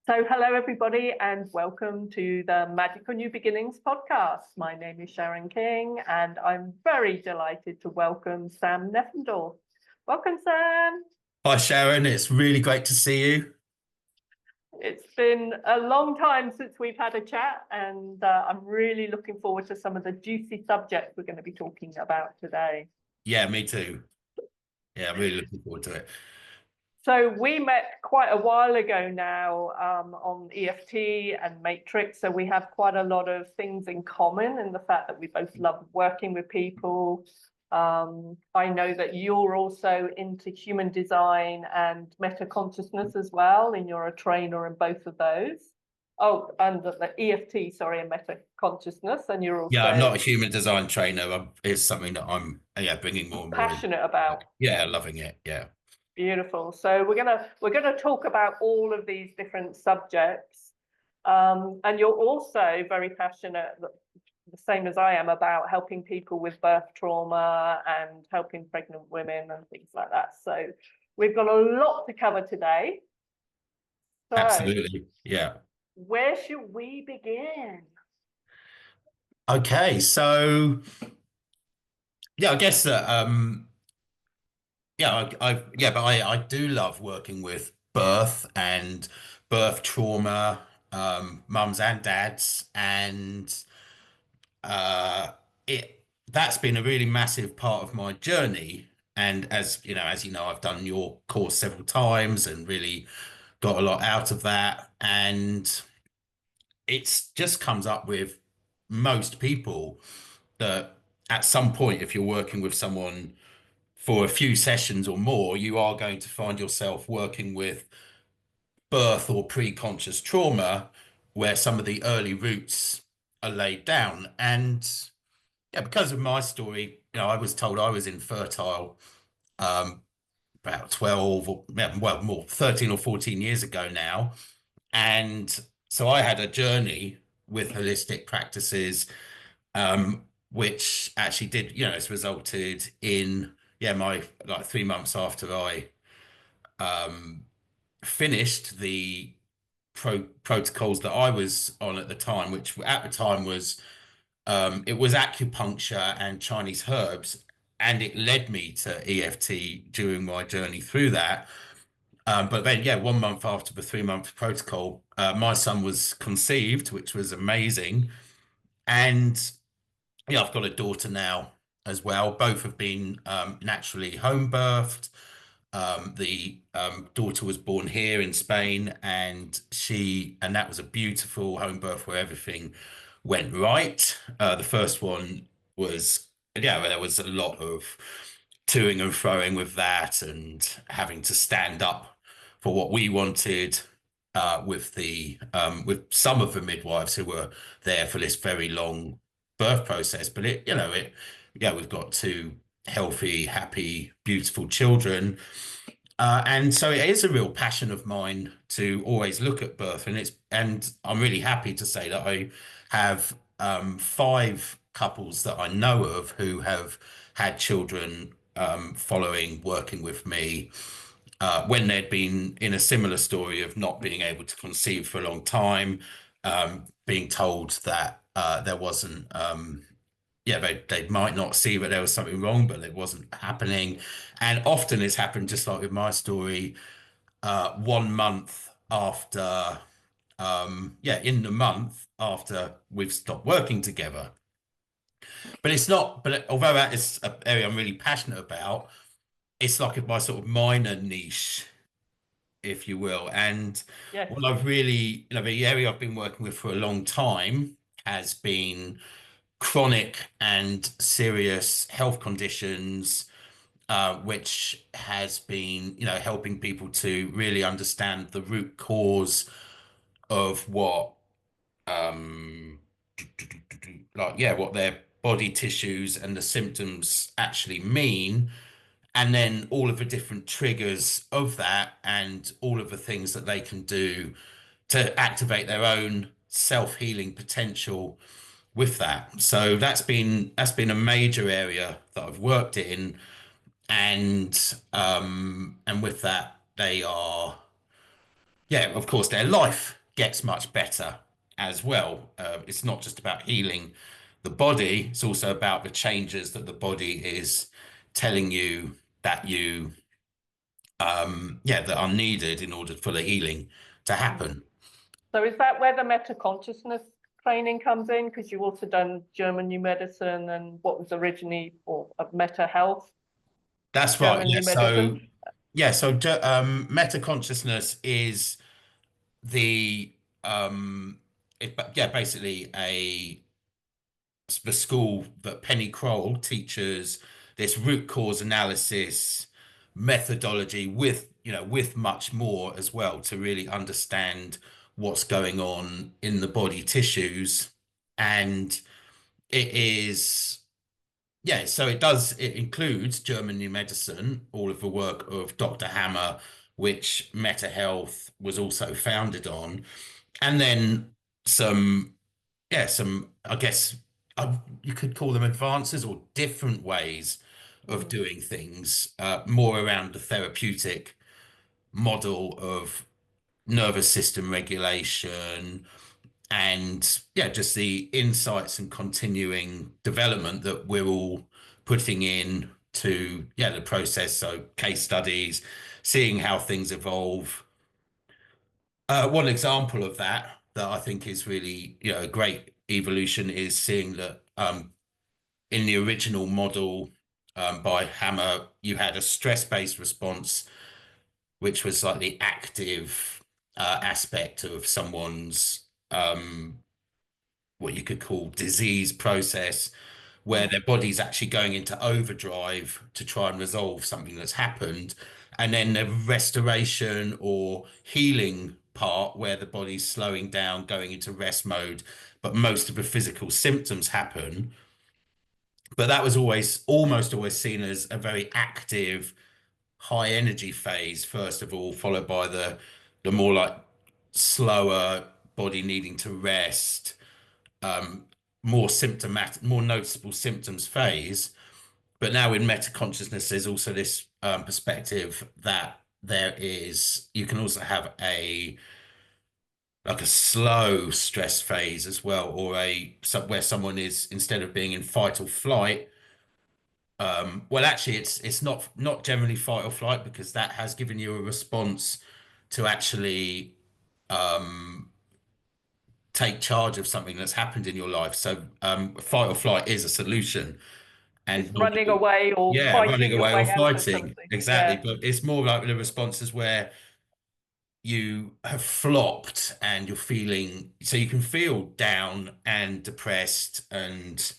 So hello, everybody, and welcome to the Magical New Beginnings podcast. My name is Sharon King, and I'm very delighted to welcome Sam Neffendorf. Welcome, Sam. Hi, Sharon. It's really great to see you. It's been a long time since we've had a chat, and I'm really looking forward to some of the juicy subjects we're going to be talking about today. Yeah, me too. Yeah, I'm really looking forward to it. So we met quite a while ago now on EFT and Matrix. So we have quite a lot of things in common in the fact that we both love working with people. I know that you're also into human design and meta consciousness as well, and you're a trainer in both of those. Oh, and the EFT, sorry, and meta consciousness, and you're also Yeah, I'm not a human design trainer. It's something that I'm bringing more and more in. passionate about. Yeah, loving it. Yeah. Beautiful. So we're gonna talk about all of these different subjects, and you're also very passionate, the same as I am, about helping people with birth trauma and helping pregnant women and things like that. So we've got a lot to cover today. So Absolutely. Yeah. where should we begin? Okay, so yeah, I guess that I do love working with birth and birth trauma, mums and dads, and uh it that's been a really massive part of my journey. And as you know, I've done your course several times and really got a lot out of that. And it's just comes up with most people that at some point, if you're working with someone for a few sessions or more, you are going to find yourself working with birth or pre-conscious trauma where some of the early roots are laid down. And yeah, because of my story, I was told I was infertile um, about 12 or well, more 13 or 14 years ago now. And so I had a journey with holistic practices, which actually did, it's resulted in, my like 3 months after I um, finished the protocols that I was on at the time, which at the time was it was acupuncture and Chinese herbs, and it led me to EFT during my journey through that. But then, yeah, 1 month after the 3 month protocol, my son was conceived, which was amazing. And yeah, I've got a daughter now as well. Both have been naturally home birthed. The daughter was born here in Spain, and that was a beautiful home birth where everything went right. The first one was, yeah, there was a lot of toing and froing with that, and having to stand up for what we wanted. With some of the midwives who were there for this very long birth process, but we've got two healthy, happy, beautiful children. And so it is a real passion of mine to always look at birth, and I'm really happy to say that I have five couples that I know of who have had children following working with me when they'd been in a similar story of not being able to conceive for a long time, being told that there wasn't they might not see that there was something wrong, but it wasn't happening. And often it's happened, just like with my story, 1 month after, in the month after we've stopped working together. But it's not, but although that is an area I'm really passionate about, it's like my sort of minor niche, if you will. And Yes. what I've really, the area I've been working with for a long time has been chronic and serious health conditions, which has been, helping people to really understand the root cause of what, what their body tissues and the symptoms actually mean, and then all of the different triggers of that, and all of the things that they can do to activate their own self-healing potential with that. So that's been a major area that I've worked in, and with that they are, yeah, of course, they're life gets much better as well. It's not just about healing the body, it's also about the changes that the body is telling you that that are needed in order for the healing to happen. So is that where the meta consciousness training comes in? Because you've also done German New Medicine and what was originally, or meta health, That's right. German Yeah. New Medicine. Meta consciousness is the basically the school that Penny Kroll teaches this root cause analysis methodology with, with much more as well to really understand what's going on in the body tissues. And it is, so it includes German New Medicine, all of the work of Dr. Hammer, which Meta Health was also founded on, and then some I guess you could call them advances or different ways of doing things, more around the therapeutic model of nervous system regulation and just the insights and continuing development that we're all putting in to the process. So case studies, seeing how things evolve. One example of that I think is really, a great evolution is seeing that in the original model by Hammer, you had a stress-based response, which was like the active aspect of someone's what you could call disease process, where their body's actually going into overdrive to try and resolve something that's happened. And then the restoration or healing part, where the body's slowing down, going into rest mode, but most of the physical symptoms happen. But that was almost always seen as a very active, high energy phase, first of all, followed by the more like slower body needing to rest, more symptomatic, more noticeable symptoms phase. But now in meta consciousness, there's also this perspective that you can also have like a slow stress phase as well, or where someone is, instead of being in fight or flight, well, actually, it's not generally fight or flight, because that has given you a response to actually take charge of something that's happened in your life. So fight or flight is a solution. It's And running normally, away or yeah, running fighting your away or way out of fighting. something. Exactly. Yeah. But it's more like the responses where you have flopped and you're feeling, so you can feel down and depressed and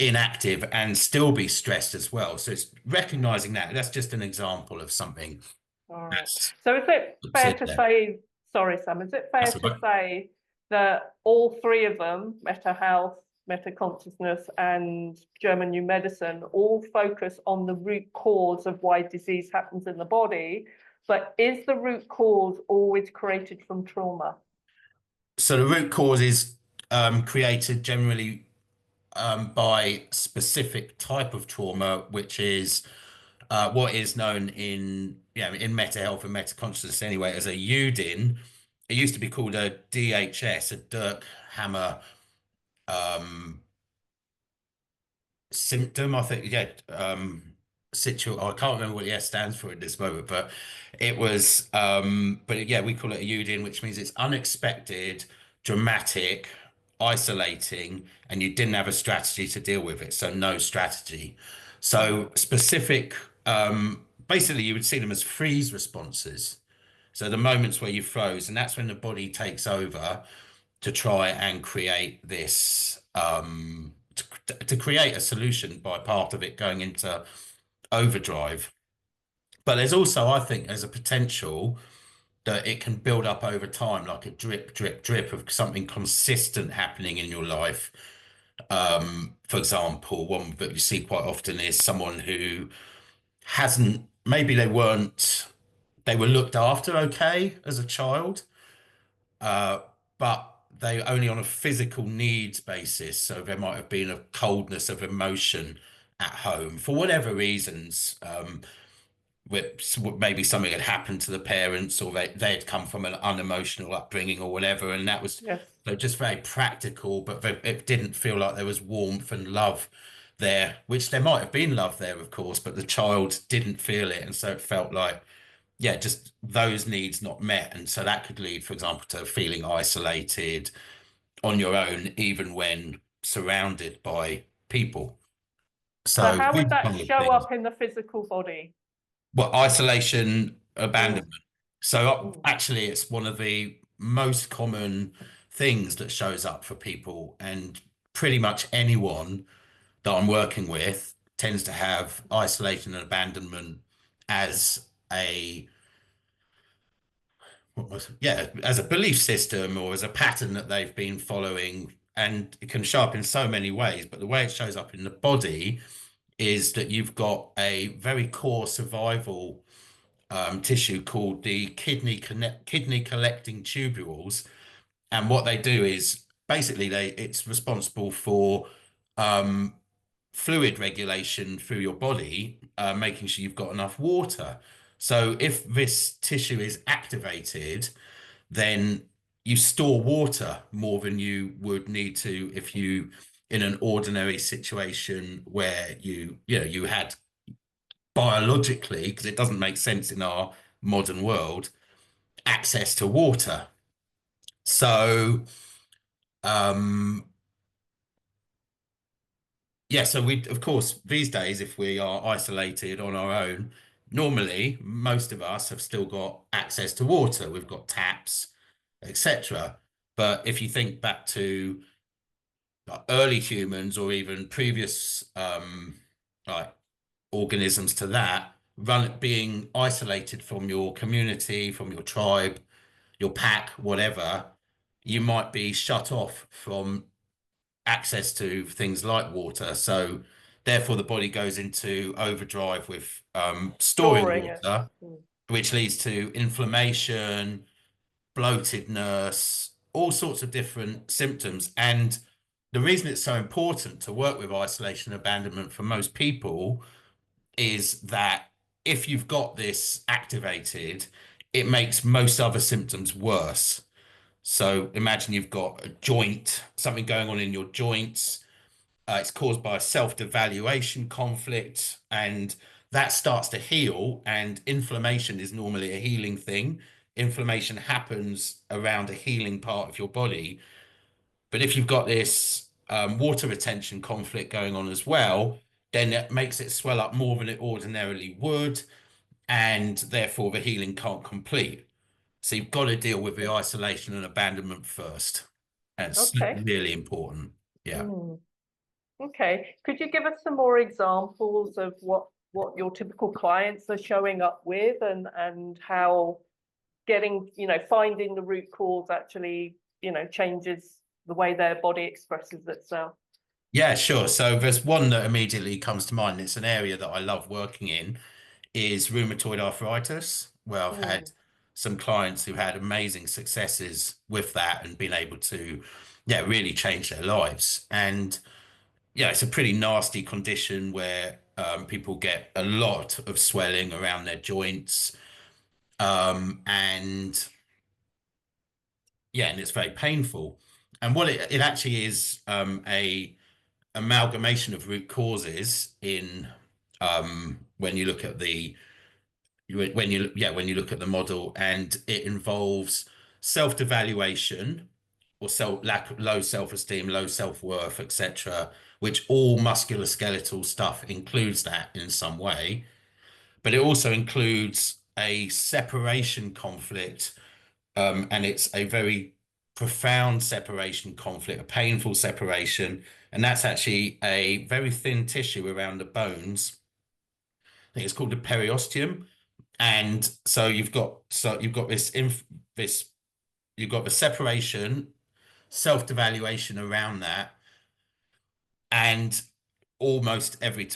inactive and still be stressed as well. So it's recognizing that's just an example of something All right. that's So is it fair in to there. say, sorry, Sam, is it fair That's all to right. say that all three of them, meta health, meta consciousness, and German New Medicine, all focus on the root cause of why disease happens in the body? But is the root cause always created from trauma? So the root cause is created generally by specific type of trauma, which is what is known in meta health and meta consciousness anyway as a UDIN. It used to be called a DHS, a Dirk Hammer symptom, I think. I can't remember what the S stands for at this moment, but we call it a UDIN, which means it's unexpected, dramatic, isolating, and you didn't have a strategy to deal with it. So no strategy. So specific, basically you would see them as freeze responses. So the moments where you froze, and that's when the body takes over to try and create this to create a solution by part of it going into overdrive. But there's also, I think, there's a potential that it can build up over time, like a drip, drip, drip of something consistent happening in your life. For example, one that you see quite often is someone who hasn't, maybe they were looked after okay as a child, uh, but they only on a physical needs basis. So there might have been a coldness of emotion at home for whatever reasons. maybe something had happened to the parents, or they'd come from an unemotional upbringing or whatever, and that was Yes. just very practical, but it didn't feel like there was warmth and love there, which there might have been love there, of course, but the child didn't feel it, and so it felt like, yeah, just those needs not met, and so that could lead, for example, to feeling isolated on your own, even when surrounded by people. So So how these would that kind of show things. up in the physical body? Well, isolation, Mm, abandonment. So mm. actually, it's one of the most common things that shows up for people, and pretty much anyone that I'm working with tends to have isolation and abandonment as a yeah, as a belief system or as a pattern that they've been following, and it can show up in so many ways. But the way it shows up in the body is that you've got a very core survival tissue called the kidney collecting tubules, and what they do is basically it's responsible for um, fluid regulation through your body, making sure you've got enough water. So if this tissue is activated, then you store water more than you would need to if you in an ordinary situation where you had biologically, because it doesn't make sense in our modern world, access to water. So, um, yeah, so we, of course, these days, if we are isolated on our own, normally most of us have still got access to water. We've got taps, etc. But if you think back to early humans or even previous like organisms to that, being isolated from your community, from your tribe, your pack, whatever, you might be shut off from access to things like water. So therefore the body goes into overdrive with storing Storing it. water, Mm. which leads to inflammation, bloatedness, all sorts of different symptoms. And the reason it's so important to work with isolation and abandonment for most people is that if you've got this activated, it makes most other symptoms worse. So imagine you've got a joint, something going on in your joints. It's caused by a self-devaluation conflict, and that starts to heal. And inflammation is normally a healing thing. Inflammation happens around a healing part of your body. But if you've got this water retention conflict going on as well, then it makes it swell up more than it ordinarily would, and therefore the healing can't complete. So you've got to deal with the isolation and abandonment first. And it's Okay. really important. Yeah. Mm. Okay. Could you give us some more examples of what your typical clients are showing up with, and how getting, finding the root cause actually, changes the way their body expresses itself? Yeah, sure. So there's one that immediately comes to mind. It's an area that I love working in, is rheumatoid arthritis, where I've Mm. had some clients who had amazing successes with that and been able to, yeah, really change their lives. And yeah, it's a pretty nasty condition where people get a lot of swelling around their joints. And yeah, and it's very painful. And what it actually is, a amalgamation of root causes in when you look at when you look at the model, and it involves self-devaluation or low self-esteem, low self-worth, etc., which all musculoskeletal stuff includes that in some way. But it also includes a separation conflict, and it's a very profound separation conflict, a painful separation, and that's actually a very thin tissue around the bones. I think it's called the periosteum. And so you've got this you've got the separation, self-devaluation around that, and almost every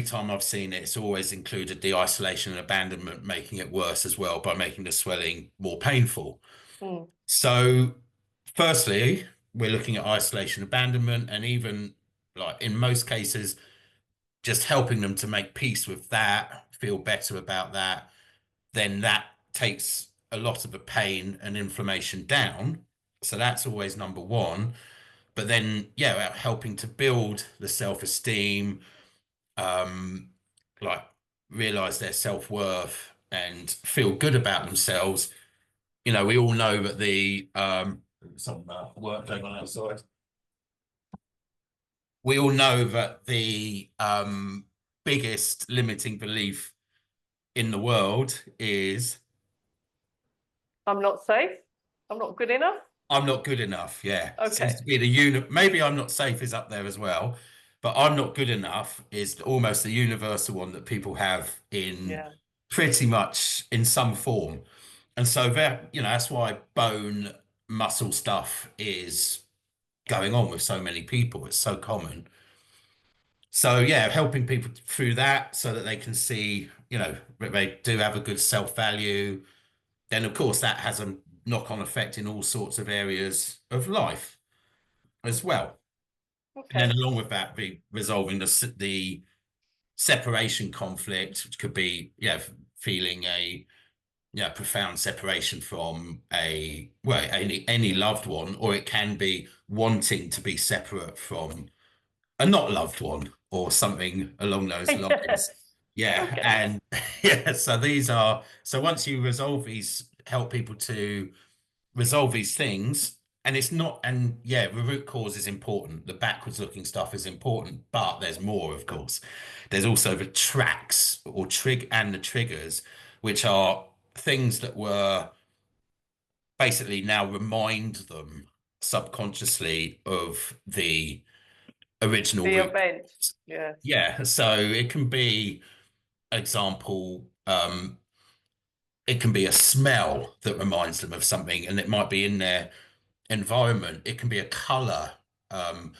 time I've seen it, it's always included the isolation and abandonment, making it worse as well by making the swelling more painful. Mm. So firstly, we're looking at isolation, abandonment, and even like in most cases, just helping them to make peace with that, feel better about that, then that takes a lot of the pain and inflammation down. So that's always number one. But then, yeah, helping to build the self-esteem, um, like realize their self-worth and feel good about themselves. You know, we all know that the some work going on outside. We all know that the biggest limiting belief in the world is I'm not safe. I'm not good enough. I'm not good enough. Yeah. Seems Okay. to be the maybe I'm not safe is up there as well, but I'm not good enough is almost the universal one that people have in Yeah. pretty much in some form. And so that, you know, that's why bone muscle stuff is going on with so many people. It's so common. So yeah, helping people through that so that they can see, you know, that they do have a good self-value. Then of course that has a knock-on effect in all sorts of areas of life as well. And then Okay. along with that, be resolving the separation conflict, which could be, yeah, feeling a yeah profound separation from a well any loved one, or it can be wanting to be separate from a not loved one or something along those Yeah. lines. Yeah, Okay. and yeah, so these are so once you resolve these, help people to resolve these things, and it's not, and yeah, the root cause is important. The backwards looking stuff is important, but there's more, of course. There's also the tracks or the triggers, which are things that were basically now remind them subconsciously of the original The root. event. Yeah. Yeah, so it can be example, it can be a smell that reminds them of something, and it might be in their environment. It can be a color. Um,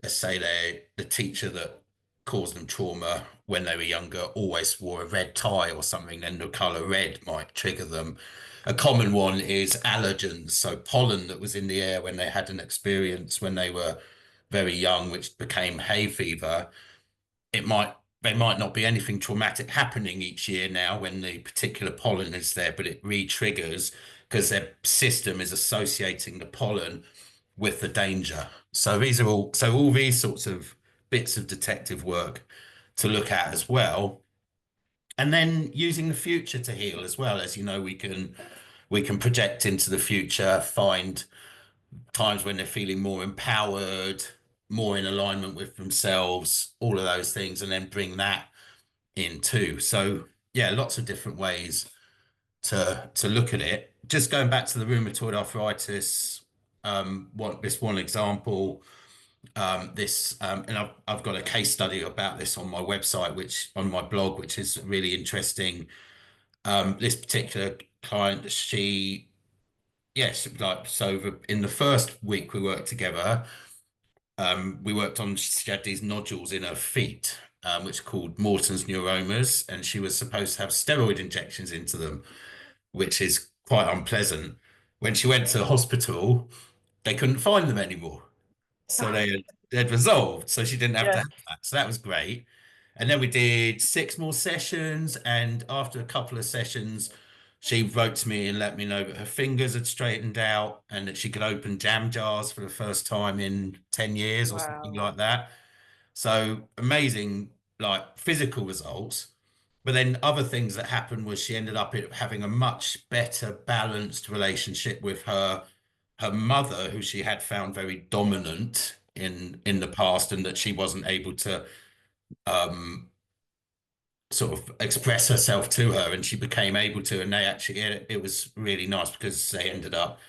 let's say the teacher that caused them trauma when they were younger always wore a red tie or something, then the color red might trigger them. A common one is allergens, so pollen that was in the air when they had an experience when they were very young, which became hay fever. It might There might not be anything traumatic happening each year now when the particular pollen is there, but it re-triggers because their system is associating the pollen with the danger. So these are all these sorts of bits of detective work to look at as well. And then using the future to heal as well. As you know, we can project into the future, find times when they're feeling more empowered, more in alignment with themselves, all of those things, and then bring that in too. So yeah, lots of different ways to look at it. Just going back to the rheumatoid arthritis, one example, and I've got a case study about this on my website, which on my blog, which is really interesting. This particular client, yes, like in the first week we worked together, we worked on, she had these nodules in her feet, which are called Morton's neuromas, and she was supposed to have steroid injections into them, which is quite unpleasant. When she went to the hospital, they couldn't find them anymore. So they'd resolved, so she didn't have to Yes. have that. So that was great. And then we did 6 more sessions, and after a couple of sessions, she wrote to me and let me know that her fingers had straightened out and that she could open jam jars for the first time in 10 years or something Wow. like that. So amazing, like physical results. But then other things that happened was she ended up having a much better balanced relationship with her mother, who she had found very dominant in the past, and that she wasn't able to um sort of express herself to her, and she became able to, and they actually it was really nice because they ended up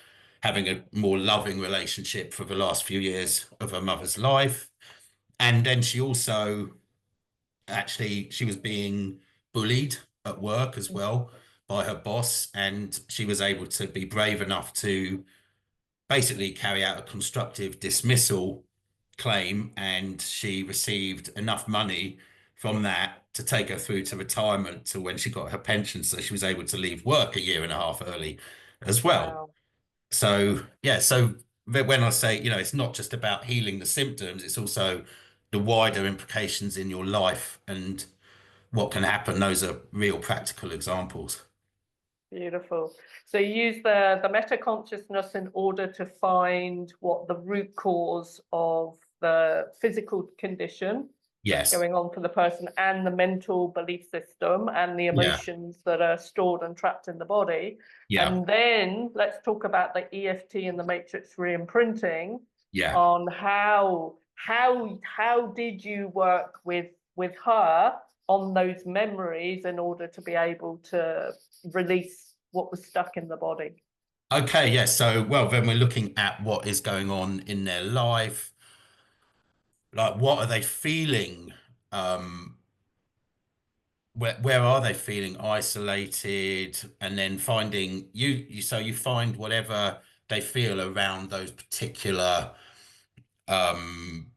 having a more loving relationship for the last few years of her mother's life. And then she also actually she was being bullied at work as well by her boss, and she was able to be brave enough to basically carry out a constructive dismissal claim, and she received enough money from that to take her through to retirement to when she got her pension, so she was able to leave work a year and a half early as well. Wow. So yeah, so when I say, you know, it's not just about healing the symptoms, it's also the wider implications in your life and what can happen. Those are real practical examples. Beautiful. So you use the meta consciousness in order to find what the root cause of the physical condition that's Yes. going on for the person, and the mental belief system and the Yeah. emotions that are stored and trapped in the body. Yeah. And then let's talk about the EFT and the matrix reimprinting Yeah. on how did you work with her on those memories in order to be able to release what was stuck in the body. Okay. Yeah. So, well, then we're looking at what is going on in their life. Like, what are they feeling? Um, where are they feeling isolated? And then finding so you find whatever they feel around those particular um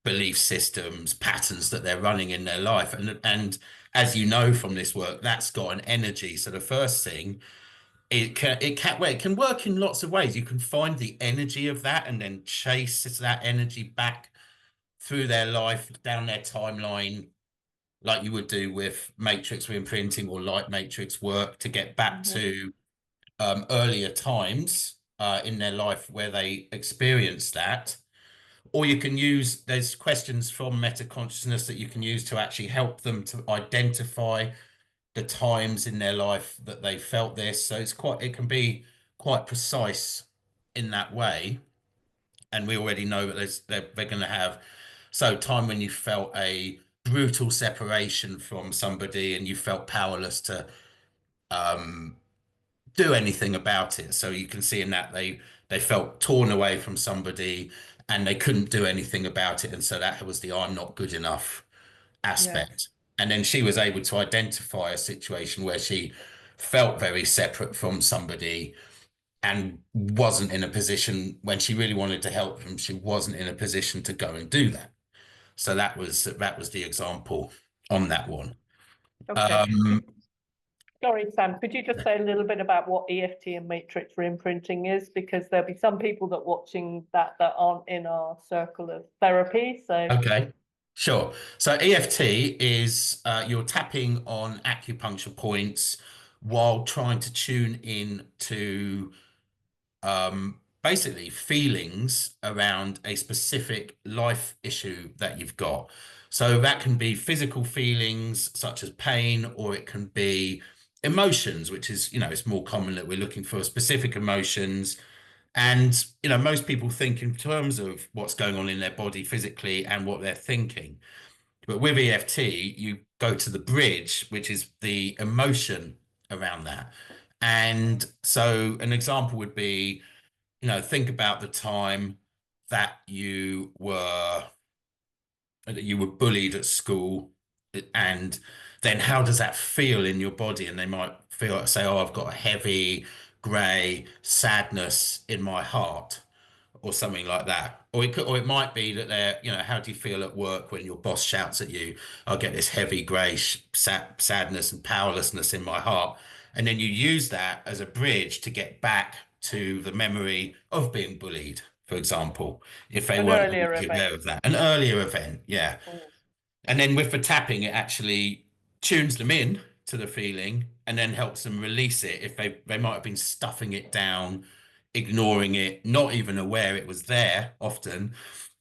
belief systems, patterns that they're running in their life. And as you know from this work, that's got an energy. So the first thing, well, it can work in lots of ways. You can find the energy of that and then chase that energy back through their life, down their timeline, like you would do with matrix reimprinting or light matrix work, to get back Mhm. to earlier times in their life where they experienced that. Or you can use, there's questions from meta consciousness that you can use to actually help them to identify the times in their life that they felt this. So it can be quite precise in that way. And we already know that they're going to have, so time when you felt a brutal separation from somebody and you felt powerless to um, do anything about it. So you can see in that they felt torn away from somebody and they couldn't do anything about it. And so that was the I'm not good enough Yes. aspect. And then she was able to identify a situation where she felt very separate from somebody and wasn't in a position, when she really wanted to help them, she wasn't in a position to go and do that. So that was the example on that one. Okay. Um, Sorry, Sam, could you just say a little bit about what EFT and matrix reimprinting is? Because there'll be some people that watching that aren't in our circle of therapy. So okay, sure. So EFT is you're tapping on acupuncture points while trying to tune in to basically feelings around a specific life issue that you've got. So that can be physical feelings such as pain, or it can be emotions, which is, it's more common that we're looking for specific emotions. And, most people think in terms of what's going on in their body physically and what they're thinking. But with EFT, you go to the bridge, which is the emotion around that. And so an example would be, think about the time that you were bullied at school, and then how does that feel in your body? And they might say, oh, I've got a heavy grey sadness in my heart, or something like that. Or it might be that how do you feel at work when your boss shouts at you? I get this heavy grey sadness and powerlessness in my heart. And then you use that as a bridge to get back to the memory of being bullied, for example, if they an weren't earlier already event. aware of that. An earlier event, yeah. Mm. And then with the tapping, it actually tunes them in to the feeling and then helps them release it if they might have been stuffing it down, ignoring it, not even aware it was there often.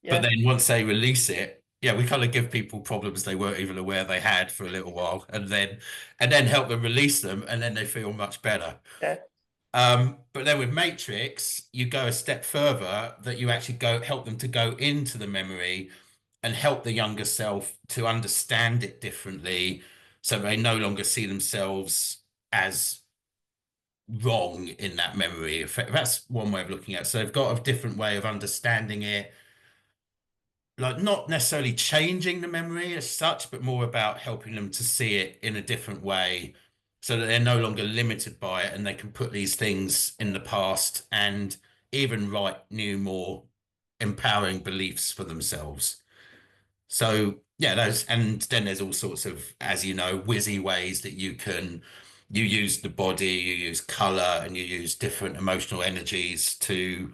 But Yes, then once they release it, yeah, we kind of give people problems they weren't even aware they had for a little while, and then help them release them, and then they feel much better. yes. But then with Matrix, you go a step further, that you actually help them to go into the memory and help the younger self to understand it differently, so they no longer see themselves as wrong in that memory. That's one way of looking at it. So they've got a different way of understanding it, like not necessarily changing the memory as such, but more about helping them to see it in a different way, so that they're no longer limited by it and they can put these things in the past and even write new, more empowering beliefs for themselves. So yeah, and then there's all sorts of, as you know, whizzy ways that you use the body, you use color, and you use different emotional energies to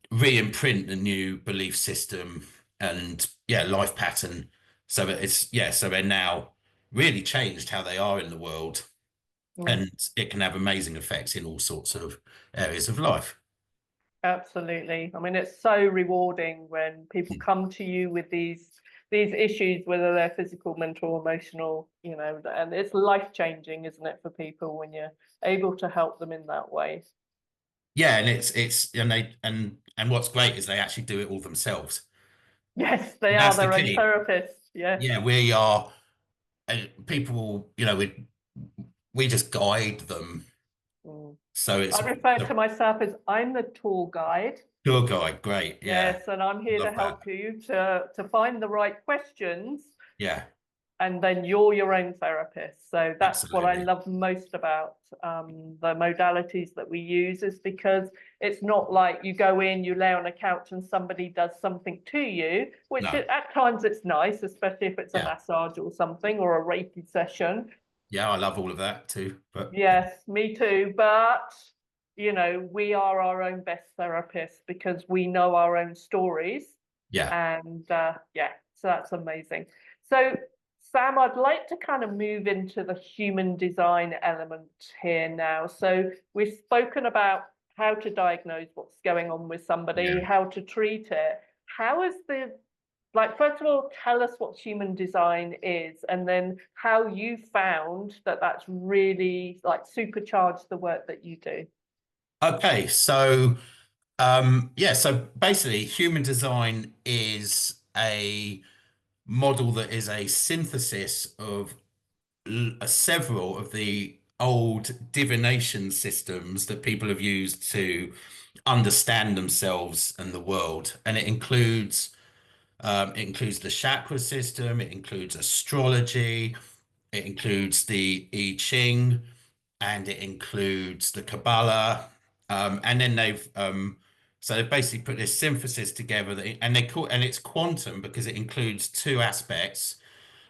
re-imprint the new belief system. And yeah, life pattern. So that it's, yeah, so they're now really changed how they are in the world, Mm. and it can have amazing effects in all sorts of areas of life. Absolutely. I mean, it's so rewarding when people come to you with these issues, whether they're physical, mental, emotional, you know, and it's life-changing, isn't it, for people when you're able to help them in that way? Yeah, and it's and they and what's great is they actually do it all themselves. Yes, they are That's the their own key. therapists. Yes. Yeah, we are, people, we just guide them. Mm. So I it's refer a to myself as I'm the tour guide. tour guide. Great. Yeah. Yes, and I'm here to Love that. help you to find the right questions, Yeah, and then you're your own therapist. So that's what I absolutely. love most about the modalities that we use, is because it's not like you go in, you lay on a couch and somebody does something to you, which No. at times it's nice, especially if it's a Yeah. massage or something or a Reiki session. Yeah, I love all of that too. But Yes, me too. But, you know, we are our own best therapists because we know our own stories. yeah. And yeah, so that's amazing. So, Sam, I'd like to kind of move into the human design element here now. So, we've spoken about how to diagnose what's going on with somebody, Yeah. how to treat it. How is the, like, first of all, tell us what human design is, and then how you found that that's really like supercharged the work that you do. Okay, so yeah, so basically human design is a model that is a synthesis of several of the old divination systems that people have used to understand themselves and the world. And it includes the chakra system, it includes astrology, it includes the I Ching, and it includes the Kabbalah. And then they've basically put this synthesis together and it's quantum because it includes two aspects.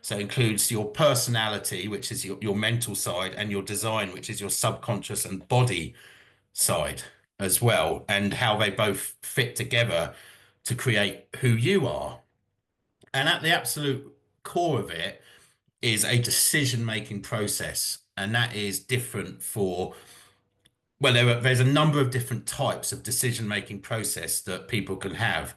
So it includes your personality, which is your mental side, and your design, which is your subconscious and body side as well, and how they both fit together to create who you are. And at the absolute core of it is a decision-making process. And that is different for, well, there's a number of different types of decision-making process that people can have.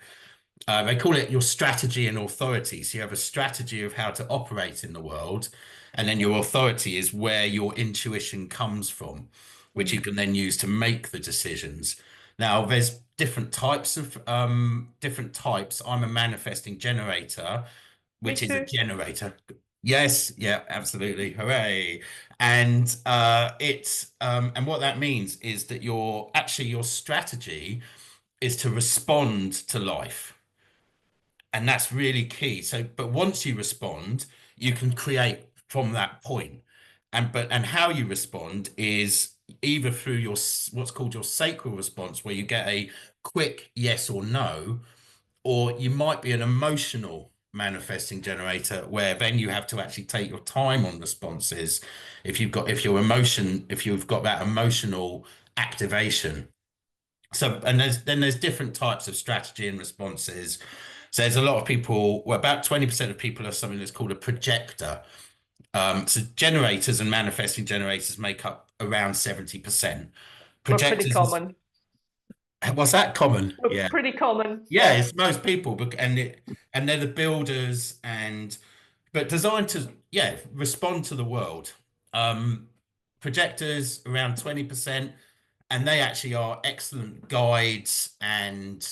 They call it your strategy and authority. So you have a strategy of how to operate in the world, and then your authority is where your intuition comes from, which you Mm. can then use to make the decisions. Now, there's different types. I'm a manifesting generator, Me which is a too. generator. Yes, yeah, absolutely. Hooray. And and what that means is that your strategy is to respond to life. And that's really key. So, but once you respond, you can create from that point. And how you respond is either through what's called your sacral response, where you get a quick yes or no, or you might be an emotional manifesting generator, where then you have to actually take your time on responses. If you've got that emotional activation. So, and there's different types of strategy and responses. So there's a lot of people, well, about 20% of people are something that's called a projector. So generators and manifesting generators make up around 70%. We're pretty Projectors is, common. was that common? We're Yeah. pretty common. Yeah, Yeah. it's most people, and they're the builders, but designed to, yeah, respond to the world. Um, Projectors around 20%, and they actually are excellent guides and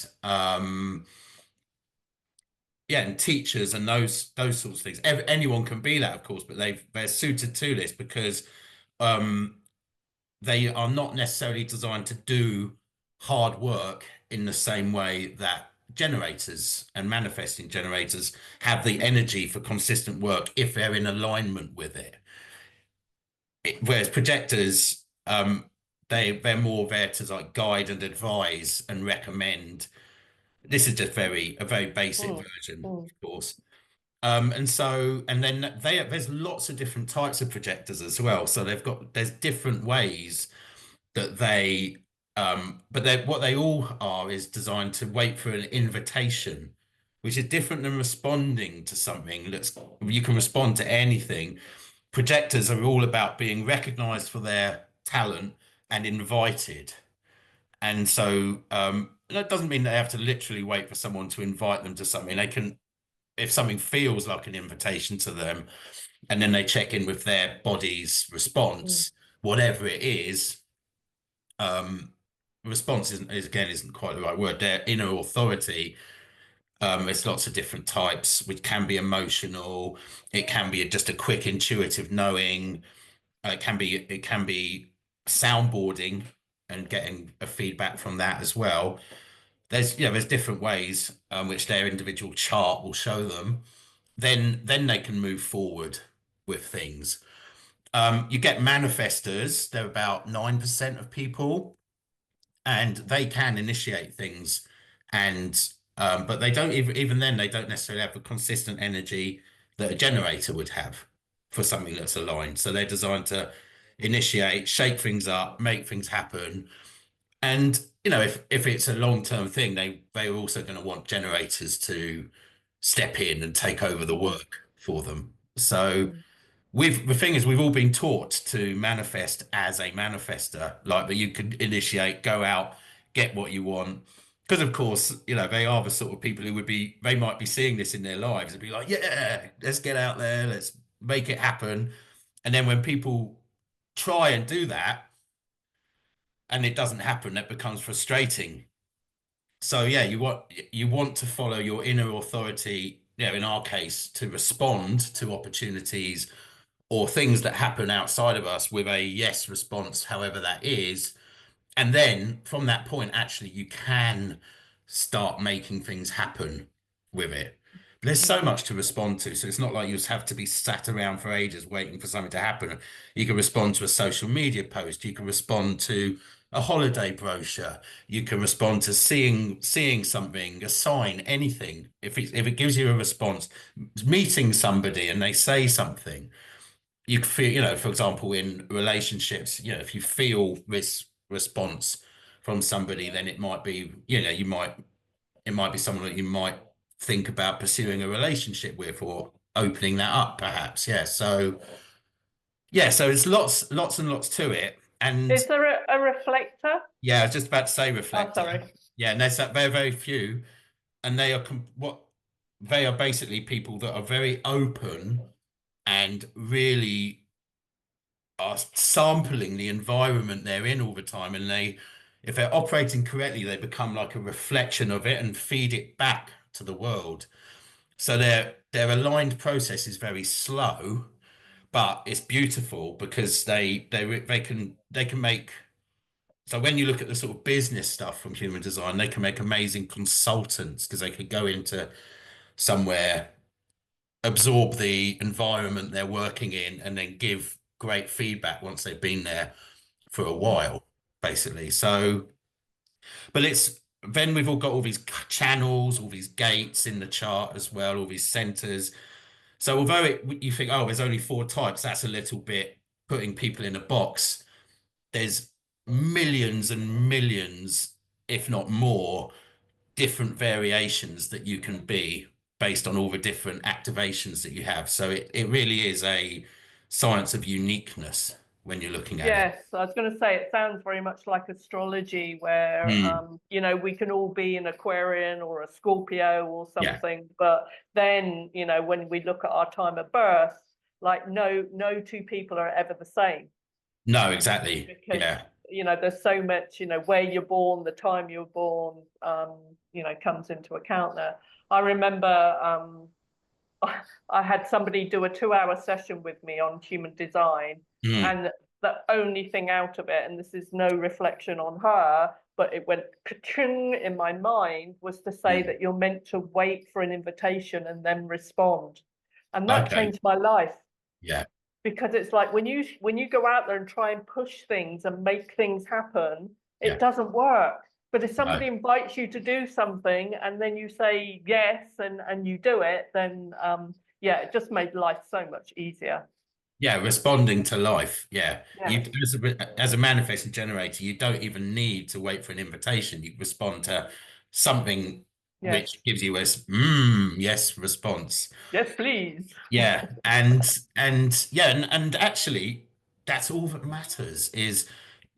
yeah, and teachers and those sorts of things. Anyone can be that, of course, but they're suited to this because um they are not necessarily designed to do hard work in the same way that generators and manifesting generators have the energy for consistent work if they're in alignment with it. Whereas projectors, they're more there to like guide and advise and recommend. This is just a very basic Mm. version, Mm. of course. And then there's lots of different types of projectors as well. So there's different ways that but what they all are is designed to wait for an invitation which is different than responding to something. That's you can respond to anything. Projectors are all about being recognized for their talent and invited. And so that doesn't mean they have to literally wait for someone to invite them to something. They can, if something feels like an invitation to them, and then they check in with their body's Mm, response, whatever it is. Response isn't quite the right word. Their inner authority. There's lots of different types, which can be emotional. It can be just a quick intuitive knowing. It can be soundboarding and getting a feedback from that as well. There's different ways which their individual chart will show them. Then they can move forward with things. You get manifestors. They're about 9% of people, and they can initiate things, and but they don't even then they don't necessarily have the consistent energy that a generator would have for something that's aligned. So they're designed to initiate, shake things up, make things happen. And if it's a long-term thing, they're also going to want generators to step in and take over the mm, work for them. So mm, the thing is, we've all been taught to manifest as a manifester, like that you could initiate, go out, get what you want. Because of course, they are the sort of people who they might be seeing this in their lives and be like, yeah, let's get out there, let's make it happen. And then when people try and do that and it doesn't happen, that becomes frustrating. So yeah, you want to follow your inner authority, in our case, to respond to opportunities or things that happen outside of us with a yes response, however that is. And then from that point, actually, you can start making things happen with it. There's so mm. much to respond to. So it's not like you just have to be sat around for ages waiting for something to happen. You can respond to a social media post. You can respond to a holiday brochure. You can respond to seeing something, a sign, anything. If it gives you a response, meeting somebody and they say something, you can feel, for example, in relationships, if you feel this response from somebody, then it might be, it might be someone that you might think about pursuing a relationship with or opening that up, perhaps. So it's lots and lots to it. And Is there a reflector? yeah, I was just about to say Oh, reflector. sorry. Yeah, and there's that very, very few, and what they are basically people that are very open and really are sampling the environment they're in all the time, and if they're operating correctly, they become like a reflection of it and feed it back to the world. So their aligned process is very slow, but it's beautiful because they can make. So when you look at the sort of business stuff from human design, they can make amazing consultants because they could go into somewhere, absorb the environment they're working in, and then give great feedback once they've been there for a Mm, while, basically. So, but then we've all got all these channels, all these gates in the chart as well, all these centers. So although you think, oh, there's only four types, that's a little bit putting people in a box. There's millions and millions, if not more, different variations that you can be based on all the different activations that you have. So it really is a science of uniqueness when you're looking at it. yes, I was going to say it sounds very much like astrology, where Mm, we can all be an Aquarian or a Scorpio or yeah. something, but then when we look at our time of birth, like no two people are ever the same, No, exactly. because Yeah. there's so much, where you're born, the time you're born, comes into account there. I remember I had somebody do a 2-hour session with me on human design, Mm, and the only thing out of it, and this is no reflection on her, but it went ka-ching in my mind, was to say mm. that you're meant to wait for an invitation and then respond. And that Okay. changed my life, Yeah. because it's like when you go out there and try and push things and make things happen, it Yeah. doesn't work. But if No. somebody invites you to do something and then you say yes and you do it, then yeah, it just made life so much easier. Yeah. Responding to life. Yeah. Yes. As a manifesting generator, you don't even need to wait for an invitation. You respond to something Yes. which gives you a yes response. Yes, please. Yeah, and yeah, and actually, that's all that matters is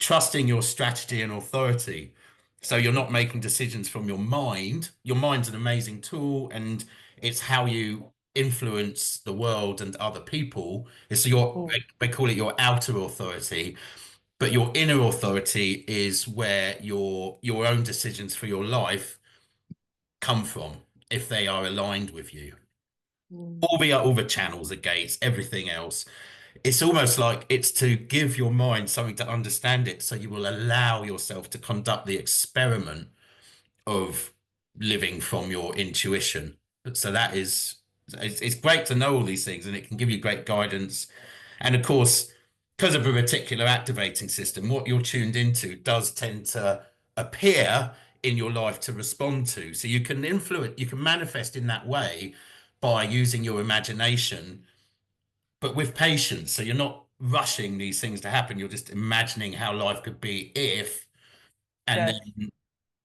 trusting your strategy and authority. So you're not making decisions from your mind. Your mind's an amazing tool, and it's how you influence the world and other people. It's your Mm, they call it your outer authority, but your inner authority is where your own decisions for your life come from, if they are aligned with you. mm. All the channels, the gates, everything else. It's almost like it's to give your mind something to understand it, so you will allow yourself to conduct the experiment of living from your intuition. So that is, it's great to know all these things, and it can give you great guidance. And of course, because of a reticular activating system, what you're tuned into does tend to appear in your life to respond to. So you can influence, you can manifest in that way by using your imagination, but with patience. So you're not rushing these things to happen. You're just imagining how life could be if, and Yes. then,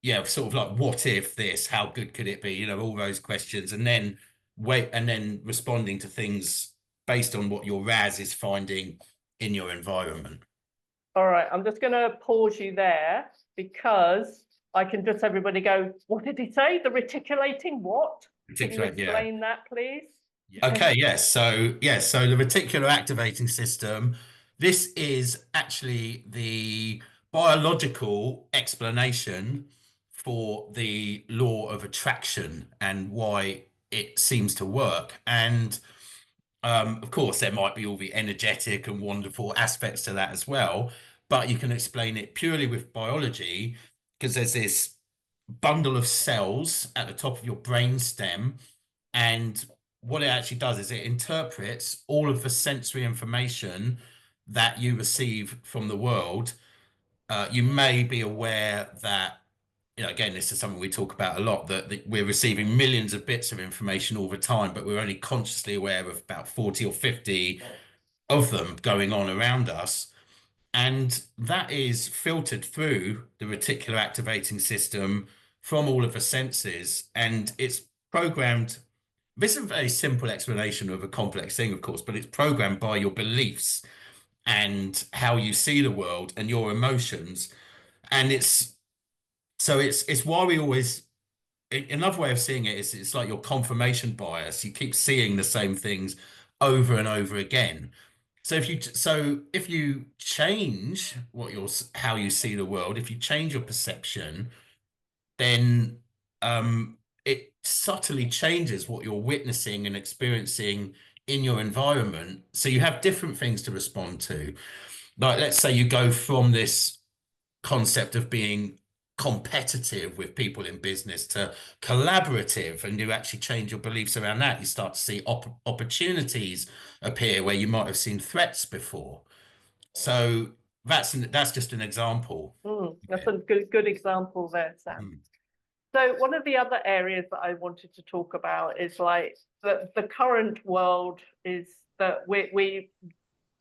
yeah, sort of like, what if this, how good could it be? You know, all those questions, and then wait, and then responding to things based on what your RAS is finding in your environment. All right. I'm just going to pause you there because I can just everybody go, what did he say? The reticulating what? Can you Particularly, yeah. explain that, please? Okay, yes, so the reticular activating system, this is actually the biological explanation for the law of attraction and why it seems to work. And of course, there might be all the energetic and wonderful aspects to that as well, but you can explain it purely with biology, because there's this bundle of cells at the top of your brain stem, and what it actually does is it interprets all of the sensory information that you receive from the world. You may be aware that, you know, again, this is something we talk about a lot, that we're receiving millions of bits of information all the time, but we're only consciously aware of about 40 or 50 of them going on around us. And that is filtered through the reticular activating system from all of the senses. And it's programmed. This is a very simple explanation of a complex thing, of course, but it's programmed by your beliefs and how you see the world and your emotions. And it's why we always, another way of seeing it is it's like your confirmation bias. You keep seeing the same things over and over again. So if you change how you see the world, if you change your perception, then it subtly changes what you're witnessing and experiencing in your environment. So you have different things to respond to. Like, let's say you go from this concept of being competitive with people in business to collaborative, and you actually change your beliefs around that. You start to see opportunities appear where you might have seen threats before. So that's just an example. That's a good example there, Sam. Mm. So one of the other areas that I wanted to talk about is like the current world is that we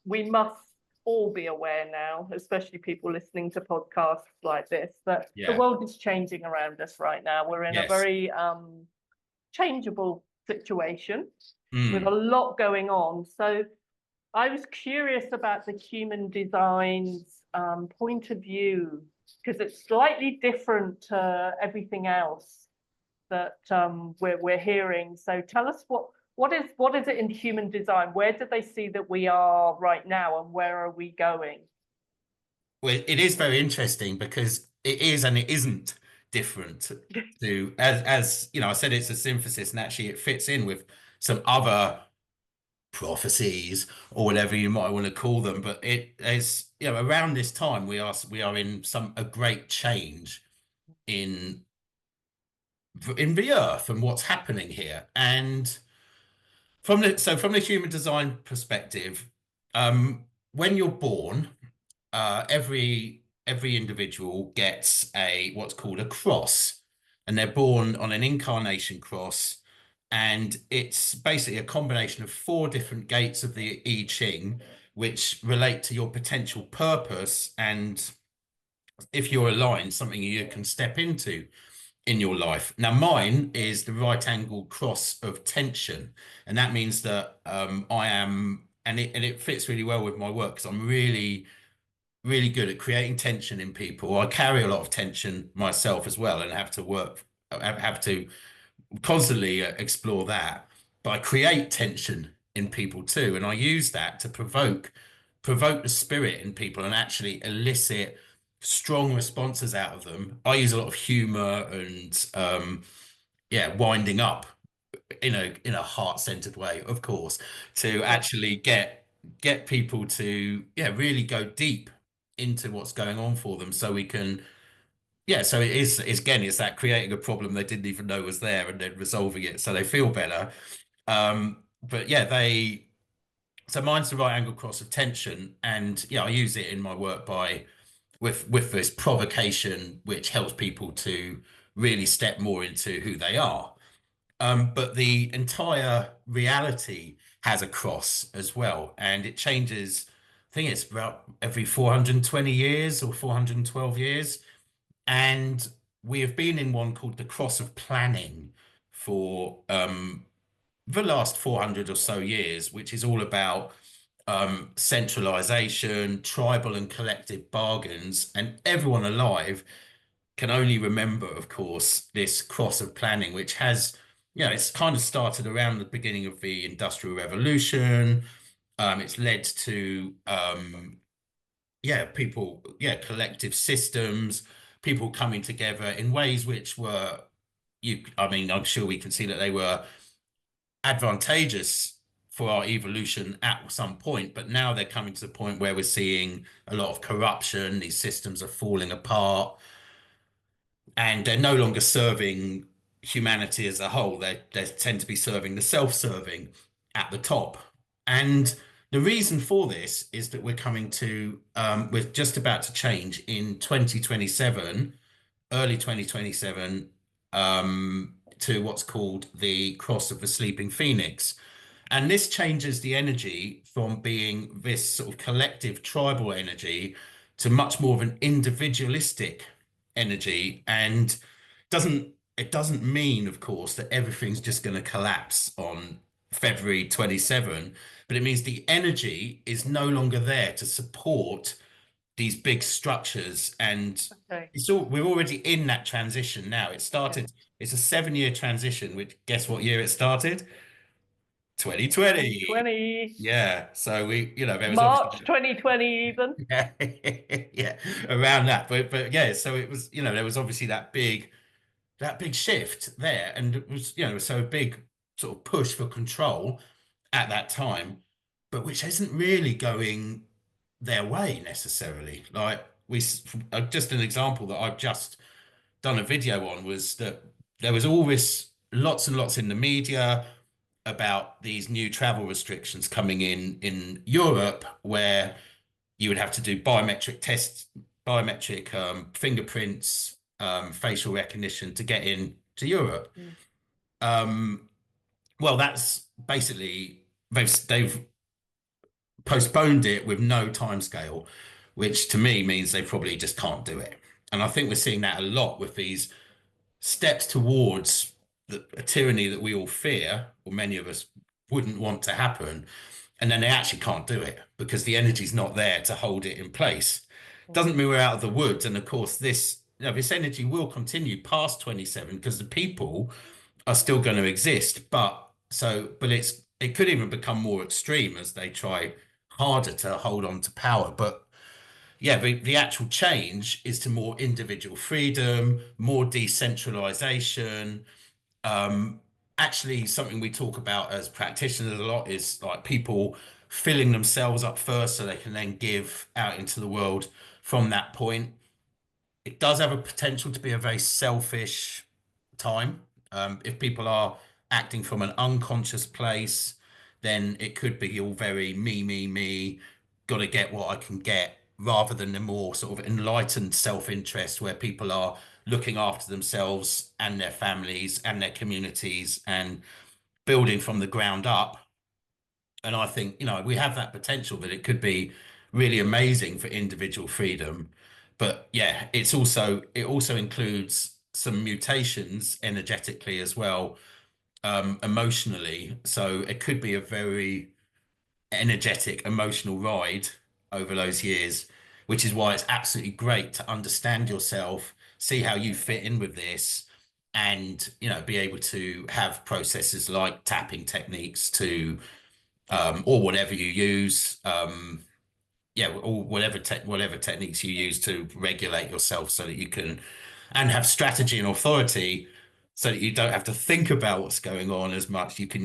must all be aware now, especially people listening to podcasts like this, that the Yeah. world is changing around us right now. We're in a Yes. very changeable situation with a Mm. lot going on. So I was curious about the human design's point of view, because it's slightly different to everything else that we're hearing. So tell us what is it in human design? Where do they see that we are right now, and where are we going? Well, it is very interesting because it is and it isn't different to, as you know, I said it's a synthesis, and actually it fits in with some other prophecies or whatever you might want to call them. But it is, you know, around this time we are in a great change in the earth and what's happening here. And from the human design perspective, when you're born, every individual gets a what's called a cross, and they're born on an incarnation cross, and it's basically a combination of four different gates of the I Ching, which relate to your potential purpose, and if you're aligned, something you can step into. in your life. Now, mine is the right angle cross of tension, and that means that I am, and it fits really well with my work because I'm really good at creating tension in people. I carry a lot of tension myself as well, and have to work, have to constantly explore that. But I create tension in people too, and I use that to provoke the spirit in people and actually elicit strong responses out of them. I use a lot of humor and yeah, winding up in a heart-centered way, of course, to Yeah. actually get people to yeah really go deep into what's going on for them so we can yeah, so it's again, it's that creating a problem they didn't even know was there and then resolving it so they feel better. But yeah, so mine's the right angle cross of tension, and yeah, I use it in my work by with this provocation, which helps people to really step more into who they are. But the entire reality has a cross as well, and it changes. I think it's about every 420 years or 412 years. And we have been in one called the Cross of Planning for the last 400 or so years, which is all about centralization, tribal and collective bargains, and everyone alive can only remember, of course, this cross of planning, which has, you know, it's kind of started around the beginning of the Industrial Revolution. It's led to yeah, people, yeah, collective systems, people coming together in ways which were, I mean, I'm sure we can see that they were advantageous for our evolution at some point, but now they're coming to the point where we're seeing a lot of corruption, these systems are falling apart, and they're no longer serving humanity as a whole. They tend to be serving the self-serving at the top. And the reason for this is that we're just about to change in 2027, early 2027, to what's called the Cross of the Sleeping Phoenix. And this changes the energy from being this sort of collective tribal energy to much more of an individualistic energy. And doesn't it doesn't mean, of course, that everything's just going to collapse on February 27, but it means the energy is no longer there to support these big structures. And Okay. we're already in that transition now. Yeah. It's a 7 year transition, which guess what year it started? 2020. 2020, Yeah. So there was obviously March 2020 even. yeah, yeah, around that. But yeah, so it was, there was obviously that big shift there. And it was, so a big sort of push for control at that time, but which isn't really going their way necessarily. Like just an example that I've just done a video on was that there was all this lots and lots in the media about these new travel restrictions coming in Europe, where you would have to do biometric tests, biometric fingerprints, facial recognition to get in to Europe. Mm. Um, well, that's basically they've postponed it with no timescale, which to me means they probably just can't do it. And I think we're seeing that a lot with these steps towards a tyranny that we all fear, or many of us wouldn't want to happen. And then they actually can't do it because the energy's not there to hold it in place. Doesn't mean we're out of the woods. And of course, this energy will continue past 27 because the people are still going to exist. But it could even become more extreme as they try harder to hold on to power. But yeah, the actual change is to more individual freedom, more decentralization. Um, Actually, something we talk about as practitioners a lot is like people filling themselves up first so they can then give out into the world from that point. It does have a potential to be a very selfish time. If people are acting from an unconscious place, then it could be all very me, got to get what I can get, rather than the more sort of enlightened self-interest where people are looking after themselves and their families and their communities and building from the ground up. And I think, we have that potential that it could be really amazing for individual freedom. But yeah, it also includes some mutations energetically as well, emotionally. So it could be a very energetic, emotional ride over those years, which is why it's absolutely great to understand yourself, see how you fit in with this, and be able to have processes like tapping techniques to or whatever you use, or whatever techniques you use to regulate yourself so that you can and have strategy and authority so that you don't have to think about what's going on as much. You can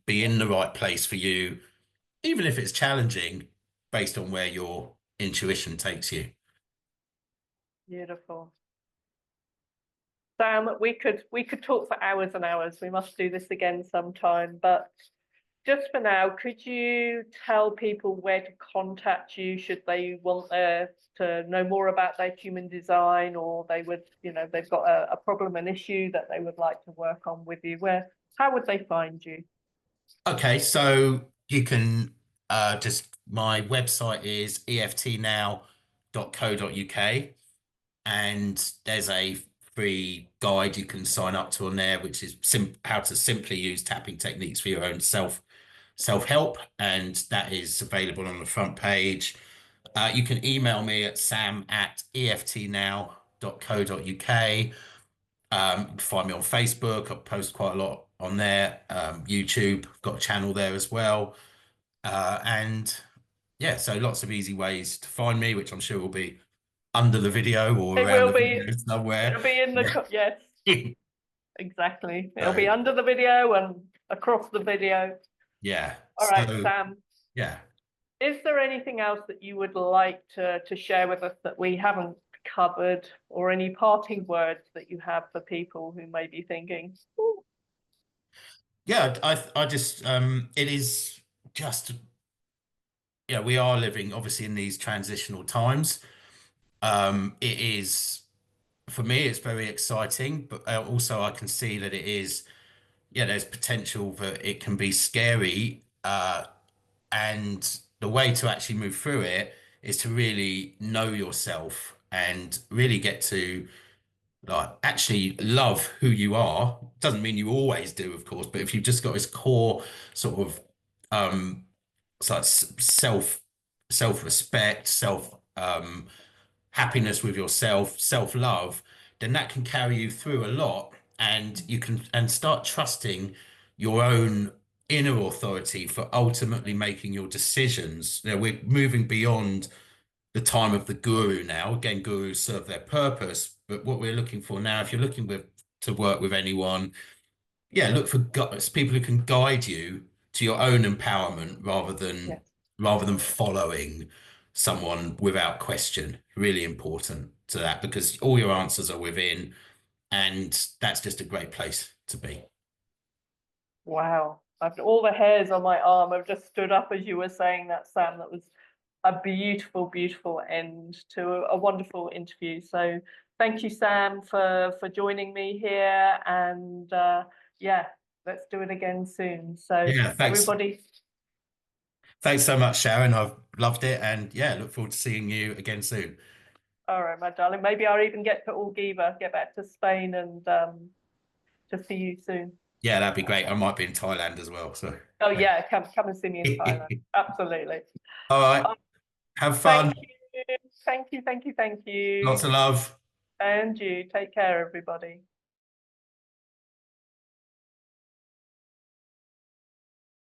be in the right place for you, even if it's challenging, based on where your intuition takes you. Beautiful. Sam, we could talk for hours and hours. We must do this again sometime. But just for now, could you tell people where to contact you should they want to know more about their human design, or they would, they've got a problem, an issue that they would like to work on with you? How would they find you? Okay, so you can just my website is eftnow.co.uk, and there's a free guide you can sign up to on there, which is how to simply use tapping techniques for your own self-help, and that is available on the front page. You can email me at sam@eftnow.co.uk. Find me on Facebook. I post quite a lot on there. YouTube, got a channel there as well. And yeah, so lots of easy ways to find me, which I'm sure will be under the video or It around will the be. video somewhere. It'll be in the yes, Yeah. exactly. It'll So be under the video and across the video. yeah. All right, So Sam. yeah. Is there anything else that you would like to share with us that we haven't covered, or any parting words that you have for people who may be thinking, "Ooh, Yeah, I just it is just we are living obviously in these transitional times. It is for me, it's very exciting, but also I can see that it is, there's potential that it can be scary. And the way to actually move through it is to really know yourself and really get to like actually love who you are. Doesn't mean you always do, of course, but if you've just got this core sort of um sort of self-respect, happiness with yourself, self-love, then that can carry you through a lot, and you can and start trusting your own inner authority for ultimately making your decisions. We're moving beyond the time of the guru now. Again, gurus serve their purpose, but what we're looking for now, if you're looking to work with anyone, look for people who can guide you to your own empowerment yes, rather than following someone without question. Really important to that, because all your answers are within, and that's just a great place to be. wow." All the hairs on my arm have just stood up as you were saying that, Sam. That was a beautiful, beautiful end to a wonderful interview. So thank you, Sam, for joining me here. And yeah, let's do it again soon. So Yeah, everybody, thanks so much, Sharon. I've loved it, and look forward to seeing you again soon. all right, my darling. Maybe I'll even get to Algiva, get back to Spain, and to see you soon. Yeah, that'd be great. I might be in Thailand as well, so Oh yeah, come and see me in Thailand. Absolutely. all right, Oh, have thank fun. you, thank you, thank you, thank Lots you. of love. And you take care, everybody.